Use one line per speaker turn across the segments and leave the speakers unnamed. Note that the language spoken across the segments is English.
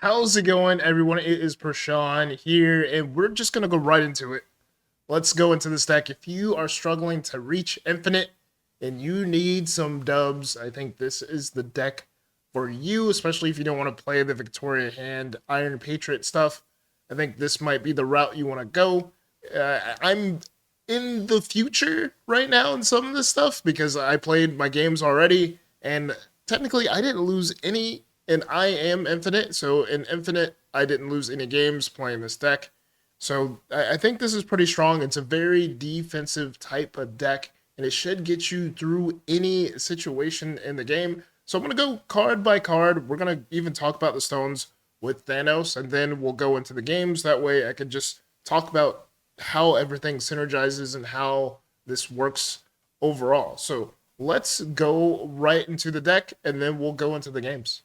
How's it going, everyone? It is Prashawn here, and we're just gonna go right into it. Let's go into this deck. If you are struggling to reach infinite and you need some dubs, I think this is the deck for you, especially if you don't want to play the Victoria Hand Iron Patriot stuff. I think this might be the route you want to go. I'm in the future right now in some of this stuff because I played my games already, and technically I didn't lose any, and I am infinite. So in infinite, I didn't lose any games playing this deck. So I think this is pretty strong. It's a very defensive type of deck, and it should get you through any situation in the game. So I'm gonna go card by card. We're gonna even talk about the stones with Thanos, and then we'll go into the games. That way, I could just talk about how everything synergizes and how this works overall. So let's go right into the deck, and then we'll go into the games.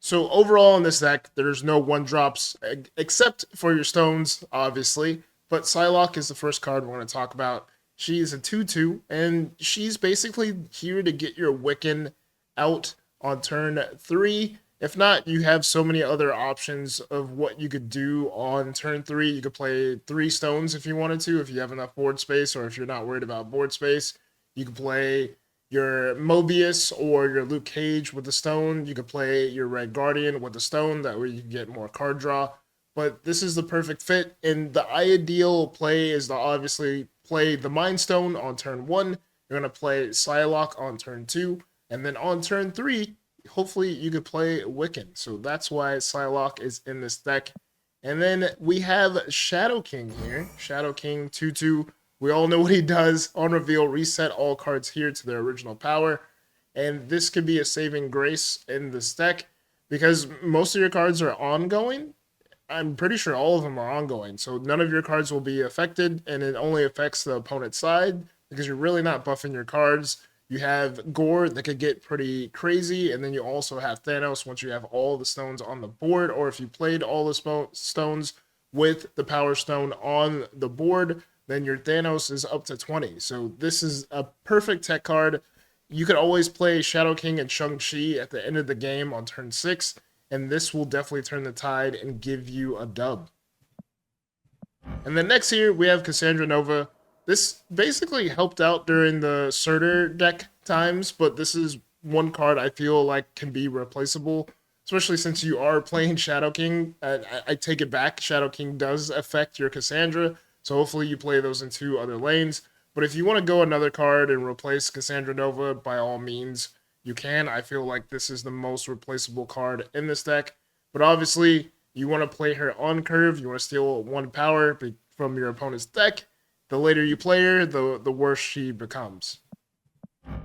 So overall in this deck, there's no one drops except for your stones, obviously. But Psylocke is the first card we're going to talk about. She's a 2/2, and she's basically here to get your Wiccan out on turn 3. If not, you have so many other options of what you could do on turn 3. You could play 3 stones if you wanted to, if you have enough board space, or if you're not worried about board space. You could play your Mobius or your Luke Cage with the stone. You could play your Red Guardian with the stone. That way you can get more card draw. But this is the perfect fit. And the ideal play is to obviously play the Mind Stone on turn 1. You're going to play Psylocke on turn 2. And then on turn 3, hopefully you could play Wiccan. So that's why Psylocke is in this deck. And then we have Shadow King here. Shadow King 2/2. We all know what he does. On reveal, reset all cards here to their original power. And this could be a saving grace in this deck because most of your cards are ongoing. I'm pretty sure all of them are ongoing. So none of your cards will be affected, and it only affects the opponent's side because you're really not buffing your cards. You have Gore that could get pretty crazy, and then you also have Thanos once you have all the stones on the board, or if you played all the stones with the Power Stone on the board, then your Thanos is up to 20. So this is a perfect tech card. You could always play Shadow King and Shang-Chi at the end of the game on turn 6, and this will definitely turn the tide and give you a dub. And then next here, we have Cassandra Nova. This basically helped out during the Surtur deck times, but this is one card I feel like can be replaceable, especially since you are playing Shadow King. I take it back. Shadow King does affect your Cassandra, so hopefully you play those in 2 other lanes. But if you want to go another card and replace Cassandra Nova, by all means, you can. I feel like this is the most replaceable card in this deck. But obviously, you want to play her on curve. You want to steal 1 power from your opponent's deck. The later you play her, the worse she becomes.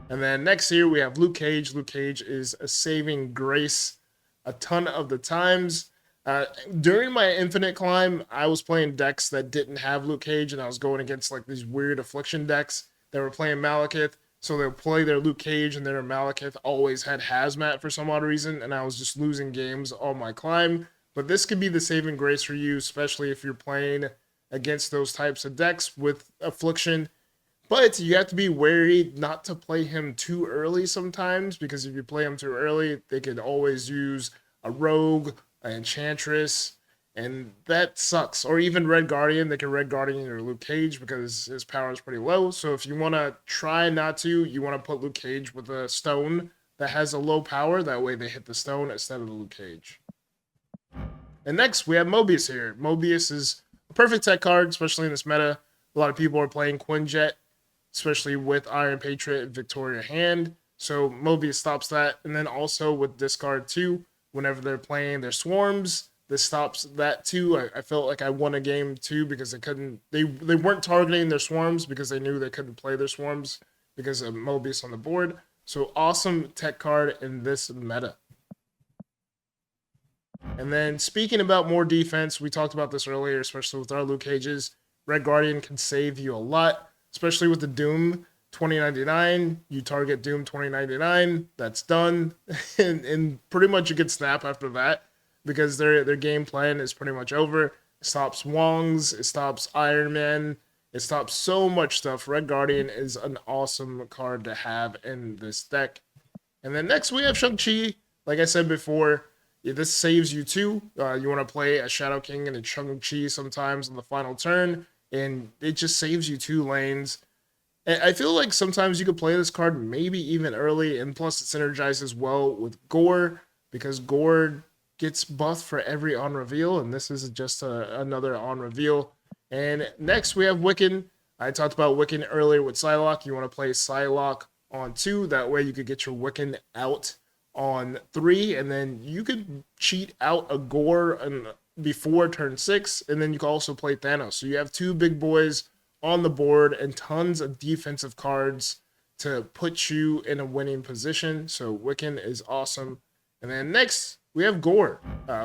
And then next here, we have Luke Cage. Luke Cage is a saving grace a ton of the times. Uh, During my infinite climb, I was playing decks that didn't have Luke Cage, and I was going against like these weird affliction decks that were playing Malekith. So they'll play their Luke Cage, and their Malekith always had Hazmat for some odd reason, and I was just losing games on my climb. But this could be the saving grace for you, especially if you're playing against those types of decks with affliction. But you have to be wary not to play him too early sometimes, because if you play him too early, they could always use a rogue, an enchantress, and that sucks. Or even Red Guardian, they can Red Guardian or Luke Cage because his power is pretty low. So if you want to try not to, you want to put Luke Cage with a stone that has a low power. That way they hit the stone instead of the Luke Cage. And next, we have Mobius here. Mobius is a perfect tech card, especially in this meta. A lot of people are playing Quinjet, especially with Iron Patriot and Victoria Hand. So Mobius stops that. And then also with discard 2, whenever they're playing their swarms, this stops that too. I felt like I won a game too because they weren't targeting their swarms because they knew they couldn't play their swarms because of Mobius on the board. So awesome tech card in this meta. And then speaking about more defense, we talked about this earlier, especially with our Luke Cages. Red Guardian can save you a lot, especially with the Doom 2099. You target Doom 2099, that's done. And pretty much you get snap after that because their game plan is pretty much over. It stops Wongs, it stops Iron Man, it stops so much stuff. Red Guardian is an awesome card to have in this deck. And then next we have Shang-Chi. Like I said before, Yeah, this saves you too. You want to play a Shadow King and a Shang-Chi sometimes on the final turn, and it just saves you 2 lanes. And I feel like sometimes you could play this card maybe even early, and plus it synergizes well with Gore because Gore gets buffed for every on reveal, and this is just another on reveal. And next we have Wiccan. I talked about Wiccan earlier with Psylocke. You want to play Psylocke on 2, that way you could get your Wiccan out on 3, and then you could cheat out a Gore before turn 6, and then you can also play Thanos. So you have 2 big boys on the board and tons of defensive cards to put you in a winning position. So Wiccan is awesome. And then next, we have Gore.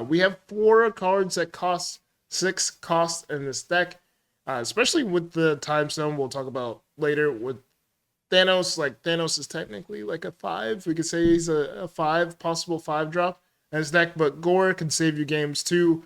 We have 4 cards that cost 6 cost in this deck, especially with the Time Stone we'll talk about later with Thanos. Like, Thanos is technically like a 5. We could say he's a 5, possible 5 drop in his deck, but Gore can save you games too.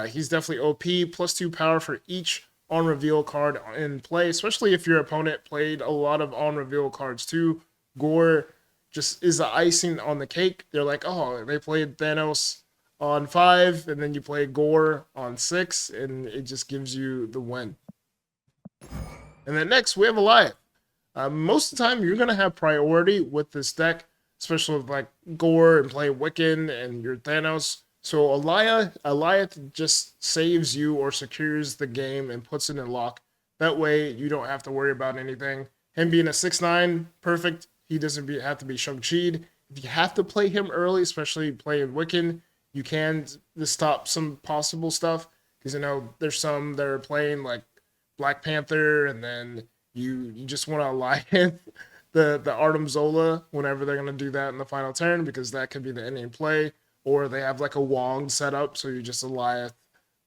He's definitely OP, plus 2 power for each on reveal card in play, especially if your opponent played a lot of on reveal cards too. Gore just is the icing on the cake. They're like, oh, they played Thanos on 5, and then you play Gore on 6, and it just gives you the win. And then next, we have Alliath. Most of the time, you're going to have priority with this deck, especially with like Gore and play Wiccan and your Thanos. So Alliath just saves you or secures the game and puts it in lock. That way, you don't have to worry about anything. Him being a 6/9, perfect. He doesn't have to be Shang-Chi'd. If you have to play him early, especially playing Wiccan, you can stop some possible stuff. Because, you know, there's some that are playing like Black Panther, and then you just want to Alliance the Artem Zola whenever they're going to do that in the final turn, because that could be the ending play. Or they have like a Wong set up, so you just Alliance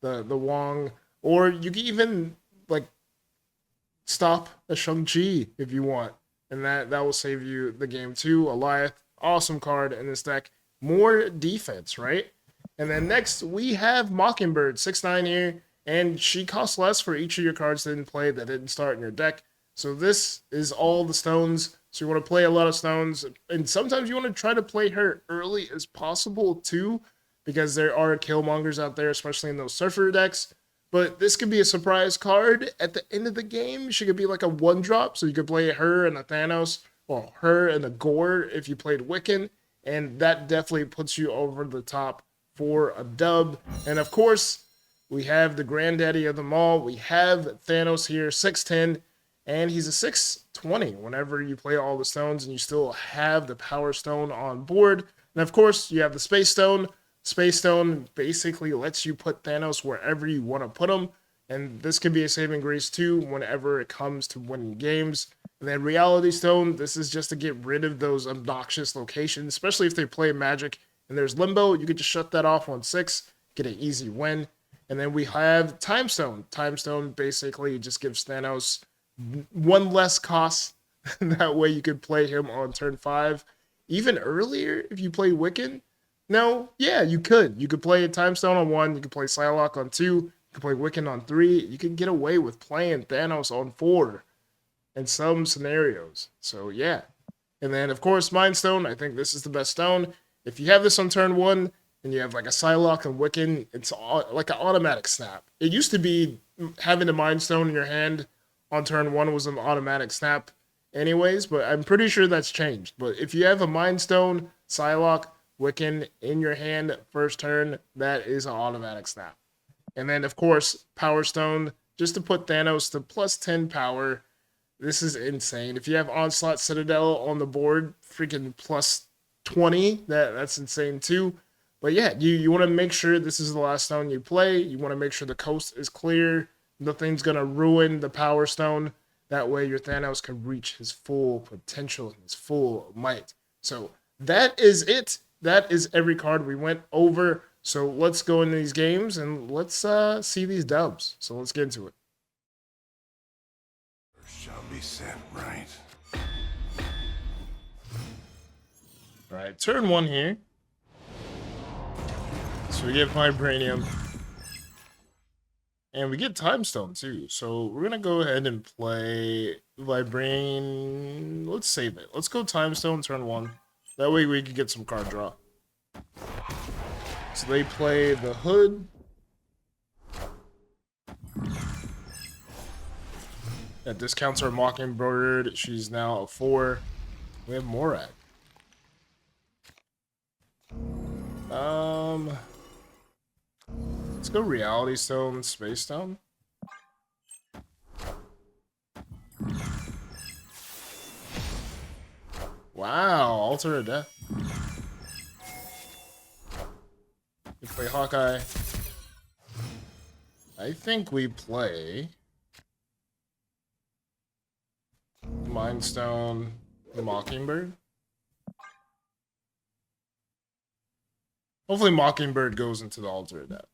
the Wong. Or you can even like stop a Shang-Chi if you want, and that will save you the game too. Alliance, awesome card in this deck. More defense, right? And then next we have Mockingbird, 6/9 here, and she costs less for each of your cards that didn't play that didn't start in your deck. So this is all the stones. So you want to play a lot of stones, and sometimes you want to try to play her early as possible too, because there are Killmongers out there, especially in those Surfer decks. But this could be a surprise card at the end of the game. She could be like a 1-drop, so you could play her and a Thanos, or her and a Gore if you played Wiccan, and that definitely puts you over the top for a dub. And of course, we have the granddaddy of them all. We have Thanos here, 6'10", and he's a 6/20 whenever you play all the stones and you still have the Power Stone on board. And of course, you have the Space Stone. Space Stone basically lets you put Thanos wherever you want to put him. And this could be a saving grace too whenever it comes to winning games. And then Reality Stone, this is just to get rid of those obnoxious locations, especially if they play Magic and there's Limbo. You could just shut that off on 6, get an easy win. And then we have Time Stone. Time Stone basically just gives Thanos 1 less cost. That way you could play him on turn 5. Even earlier, if you play Wiccan, no, yeah, you could. You could play Time Stone on 1, you could play Psylocke on 2, you could play Wiccan on 3. You can get away with playing Thanos on 4 in some scenarios. So yeah. And then of course Mind Stone, I think this is the best stone. If you have this on turn 1 and you have like a Psylocke and Wiccan, it's like an automatic snap. It used to be having a Mind Stone in your hand on turn 1 was an automatic snap anyways, but I'm pretty sure that's changed. But if you have a Mind Stone, Psylocke, Wiccan in your hand first turn, that is an automatic snap. And then of course Power Stone, just to put Thanos to plus 10 power. This is insane. If you have Onslaught Citadel on the board, freaking plus 20, that's insane too. But yeah, you want to make sure this is the last stone you play. You want to make sure the coast is clear. Nothing's going to ruin the Power Stone. That way your Thanos can reach his full potential, his full might. So that is it. That is every card we went over. So let's go into these games and let's see these dubs. So let's get into it.
Shall be set right.
All right, turn 1 here. So we get Vibranium. And we get Time Stone too. So we're going to go ahead and play Vibranium. Let's save it. Let's go Time Stone turn 1. That way we can get some card draw. So they play the Hood. That discounts our Mockingbird. She's now a 4. We have Morag. Let's go Reality Stone, Space Stone. Wow, Altar of Death. We play Hawkeye. I think we play Mind Stone, Mockingbird. Hopefully Mockingbird goes into the Altar of Death.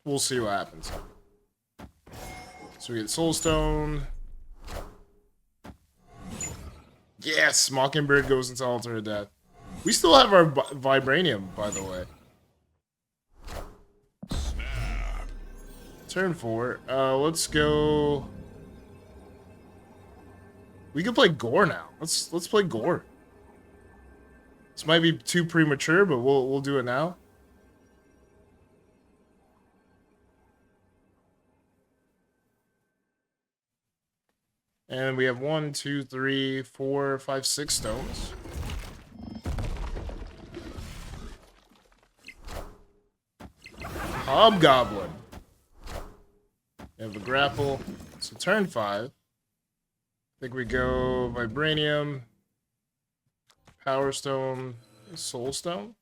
We'll see what happens. So we get Soulstone. Yes, Mockingbird goes into Altar of Death. We still have our Vibranium, by the way. Turn 4. Let's go. We can play Gore now. Let's play Gore. This might be too premature, but we'll do it now. And we have 1, 2, 3, 4, 5, 6 stones. Hobgoblin. We have a grapple. So turn 5. I think we go Vibranium, Power Stone, Soul Stone.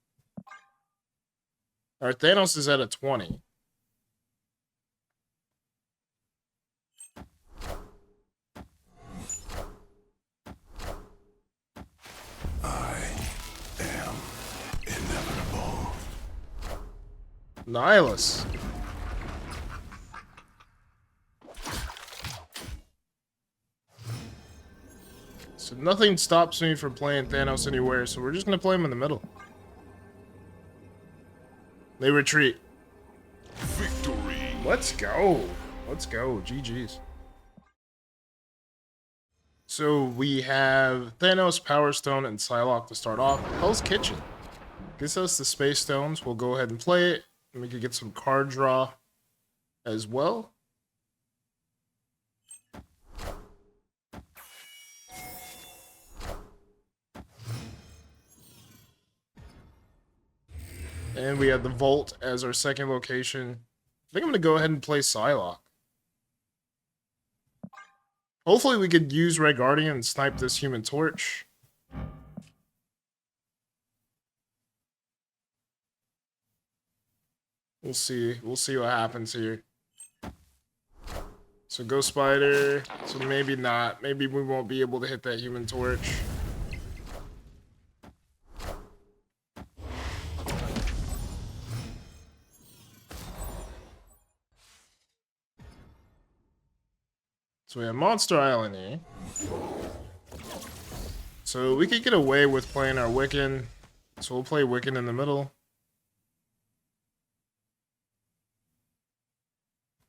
Our Thanos is at a 20.
I am inevitable.
Nihilus. So nothing stops me from playing Thanos anywhere, so we're just going to play him in the middle. They retreat.
Victory.
Let's go. Let's go. GG's. So we have Thanos, Power Stone, and Psylocke to start off. Hell's Kitchen gives us the Space Stones. We'll go ahead and play it. And we could get some card draw as well. And we have the Vault as our second location. I think I'm going to go ahead and play Psylocke. Hopefully we could use Red Guardian and snipe this Human Torch. We'll see. We'll see what happens here. So Ghost Spider. So maybe not. Maybe we won't be able to hit that Human Torch. So we have Monster Island here. So we could get away with playing our Wiccan. So we'll play Wiccan in the middle.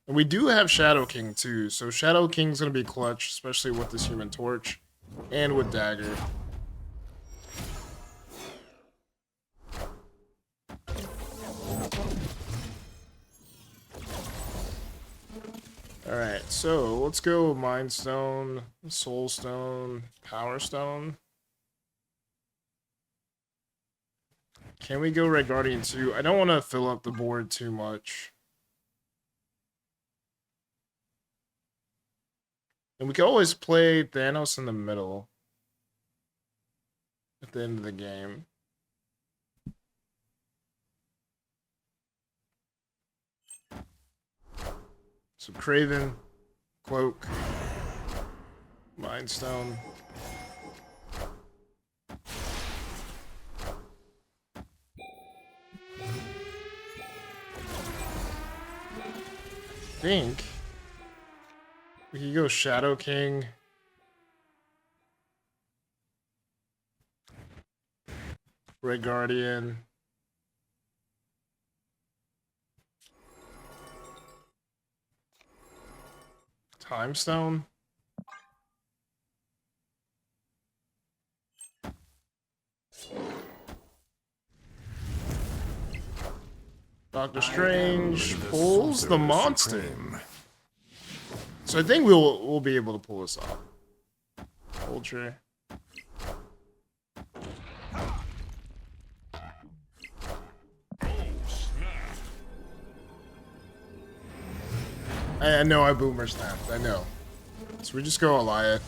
And we do have Shadow King too. So Shadow King's going to be clutch, especially with this Human Torch and with Dagger. Alright, so let's go Mind Stone, Soul Stone, Power Stone. Can we go Red Guardian 2? I don't want to fill up the board too much. And we can always play Thanos in the middle at the end of the game. So Craven, Cloak, Mind Stone. I think we could go Shadow King. Red Guardian. Time Stone. Doctor Strange pulls the
Sorcerer
monster.
Supreme.
So I think we'll be able to pull this off. Ultra. I know I boomer snapped. I know. So we just go Elias.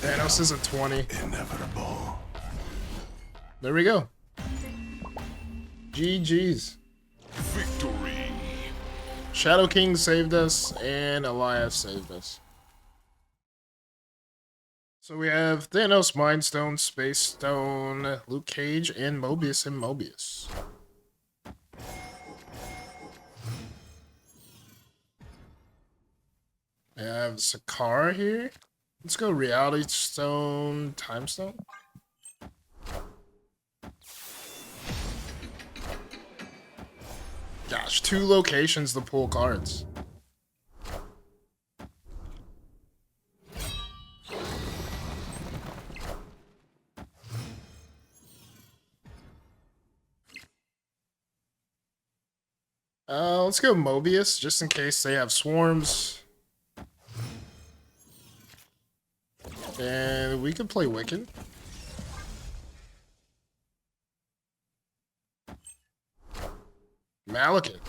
Thanos is a 20.
Inevitable.
There we go. GG's.
Victory.
Shadow King saved us, and Elias saved us. So we have Thanos, Mind Stone, Space Stone, Luke Cage, and Mobius and Mobius. I have Sakara here. Let's go Reality Stone, Time Stone. Gosh, 2 locations to pull cards. Let's go Mobius, just in case they have swarms. And we could play Wiccan. Malekith.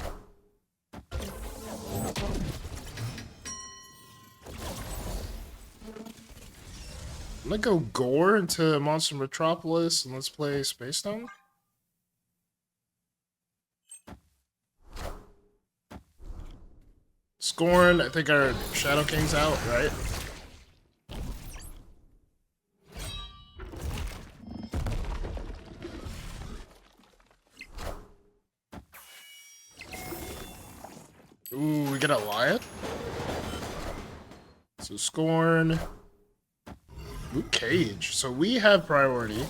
I'm gonna go Gore into Monster Metropolis and let's play Space Stone. Scorn, I think our Shadow King's out, right? Ooh, we get a lion? So Scorn. Luke Cage. So we have priority.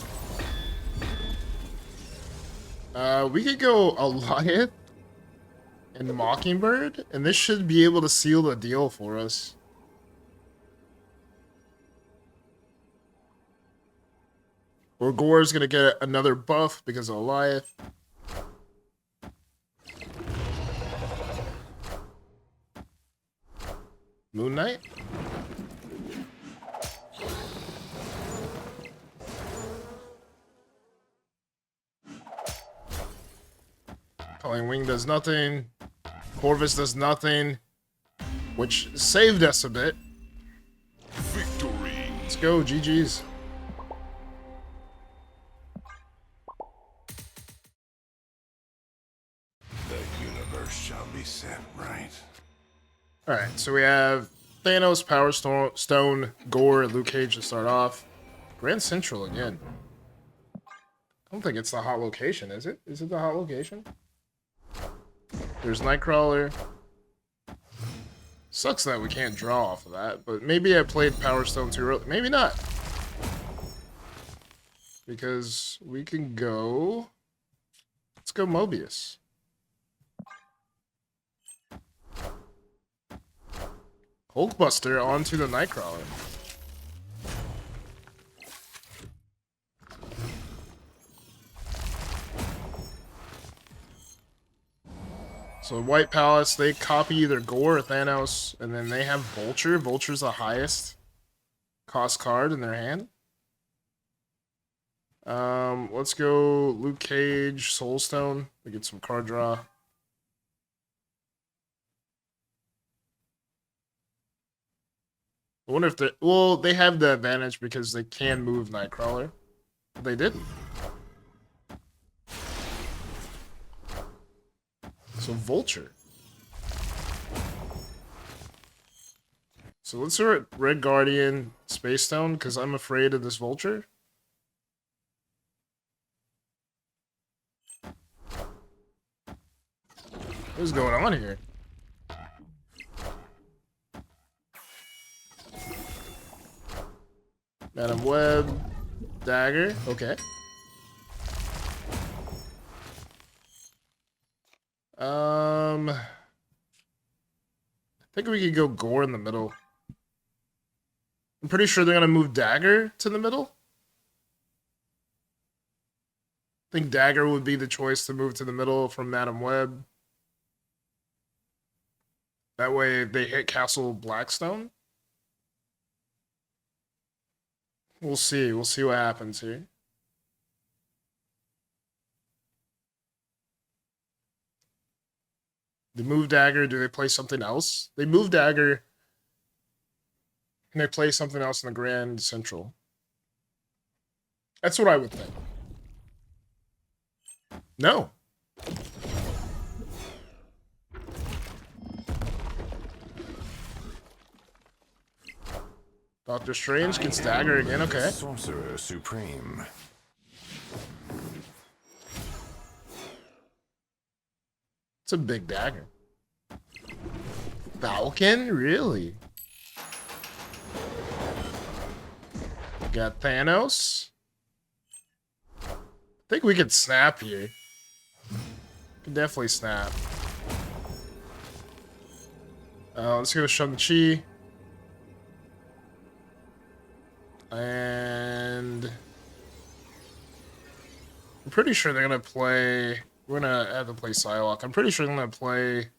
We could go Elias and Mockingbird, and this should be able to seal the deal for us. Or Gore's gonna get another buff because of Elias. Moon Knight? Calling Wing does nothing. Corvus does nothing. Which saved us a bit.
Victory.
Let's go, GG's.
The universe shall be set right.
Alright, so we have Thanos, Power Stone, Gore, Luke Cage to start off. Grand Central again. I don't think it's the hot location, is it? Is it the hot location? There's Nightcrawler. Sucks that we can't draw off of that, but maybe I played Power Stone too early. Maybe not. Because we can go... Let's go Mobius. Hulkbuster onto the Nightcrawler. So White Palace, they copy either Gore or Thanos, and then they have Vulture. Vulture's the highest cost card in their hand. Let's go Luke Cage, Soulstone. We get some card draw. I wonder if they... Well, they have the advantage because they can move Nightcrawler. But they didn't. So Vulture. So let's start Red Guardian, Space Stone, because I'm afraid of this Vulture. What's going on here? Madam Web, Dagger, okay. I think we could go Gore in the middle. I'm pretty sure they're going to move Dagger to the middle. I think Dagger would be the choice to move to the middle from Madam Web. That way they hit Castle Blackstone. We'll see. We'll see what happens here. They move Dagger. Do they play something else? They move Dagger. Can they play something else in the Grand Central? That's what I would think. No. Doctor Strange gets Dagger again. Okay.
Sorcerer Supreme.
It's a big dagger. Falcon? Really? Got Thanos. I think we could snap here. Could definitely snap. Let's go Shang-Chi. And I'm pretty sure they're gonna play. We're gonna have to play Psylocke. I'm pretty sure they're gonna play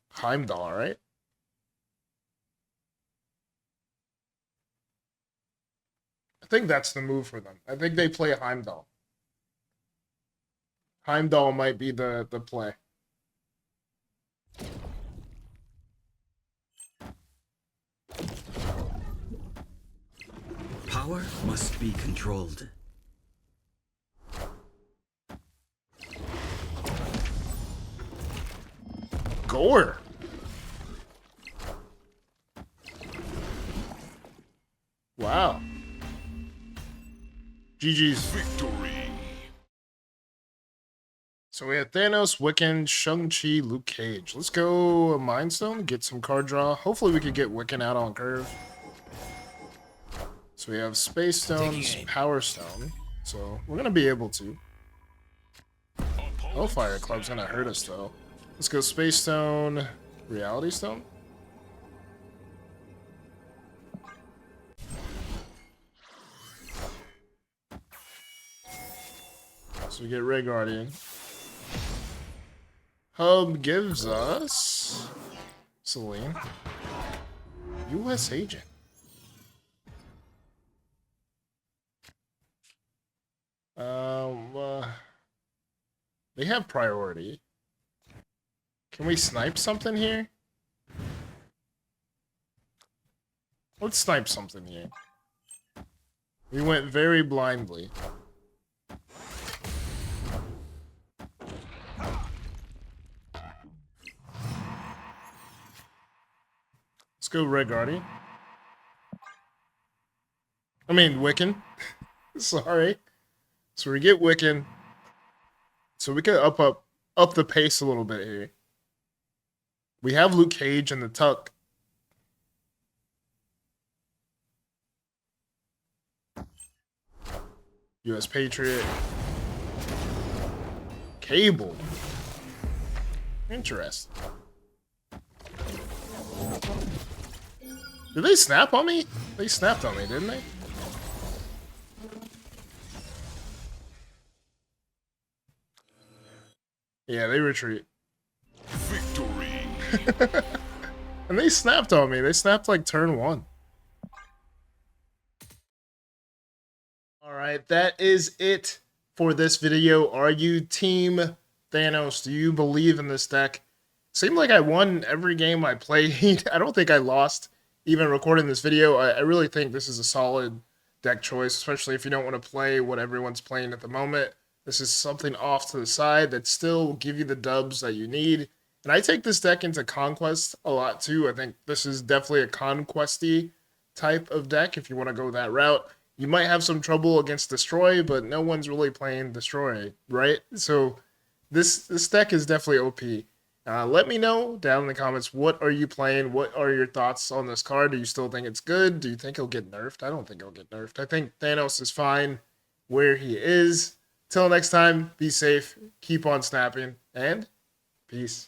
Heimdall, right? I think that's the move for them. I think they play Heimdall. Heimdall might be the play.
Power must be controlled.
Gore. Wow. GG's.
Victory.
So we have Thanos, Wiccan, Shang-Chi, Luke Cage. Let's go Mind Stone, get some card draw. Hopefully we could get Wiccan out on curve. So we have Space Stones, Power Stone. So we're going to be able to. Hellfire Club's going to hurt us though. Let's go Space Stone, Reality Stone. So we get Red Guardian. Hub gives us Celine. U.S. Agent. They have priority. Can we snipe something here? Let's snipe something here. We went very blindly. Let's go Red Guardian. I mean, Wiccan. Sorry. So we get Wiccan. So we can up the pace a little bit here. We have Luke Cage in the tuck. U.S. Patriot. Cable. Interesting. Did they snap on me? They snapped on me, didn't they? Yeah, they retreat.
Victory.
And they snapped on me. They snapped like turn 1. Alright, that is it for this video. Are you team Thanos? Do you believe in this deck? Seemed like I won every game I played. I don't think I lost even recording this video. I really think this is a solid deck choice, especially if you don't want to play what everyone's playing at the moment. This is something off to the side that still will give you the dubs that you need. And I take this deck into Conquest a lot too. I think this is definitely a Conquesty type of deck if you want to go that route. You might have some trouble against Destroy, but no one's really playing Destroy, right? So this deck is definitely OP. Let me know down in the comments, what are you playing? What are your thoughts on this card? Do you still think it's good? Do you think he'll get nerfed? I don't think he'll get nerfed. I think Thanos is fine where he is. Till next time, be safe, keep on snapping, and peace.